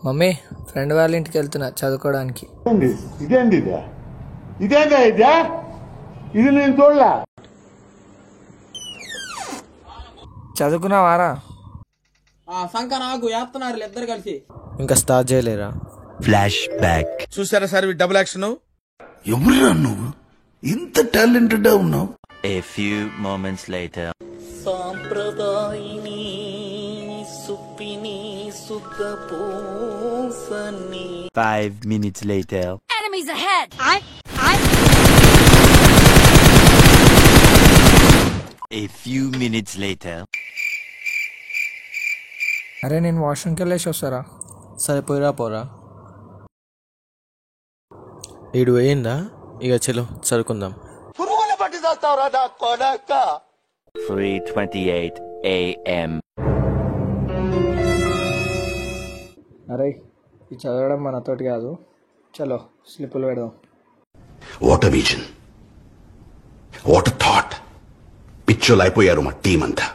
Mummy friend వాళ్ళ ఇంటికి వెళ్తున్నా చదువుకోవడానికి. ఇది నేను చూడలా. చదువుకున్నావారా? సంక నాకు వేస్తున్నారు ఇద్దరు కలిసి. ఇంకా స్టార్ట్ చేయలేరా? Flash back. చూసారా సార్ డబుల్ యాక్షన్. ఎవరురా నువ్వు ఇంత టాలెంటెడ్ ఉన్నావు? A few moments later. సాంప్రదాయిని సుప్పిని సుఖపోసని. 5 minutes later. Enemies ahead. A few minutes later. అరే నేను వాష్రూమ్కి వెళ్ళేసి వస్తారా? సరే పోయిరా పోరా. ఈడు వేయిందా? ఇక చలో చదువుకుందాం. 3:28 AM. అరే ఈ చదవడం మనతోటి కాదు, చలో స్లిప్పులు పెడదాం. What a vision, what a thought. పిచ్చోలు అయిపోయారు మా టీం అంతా.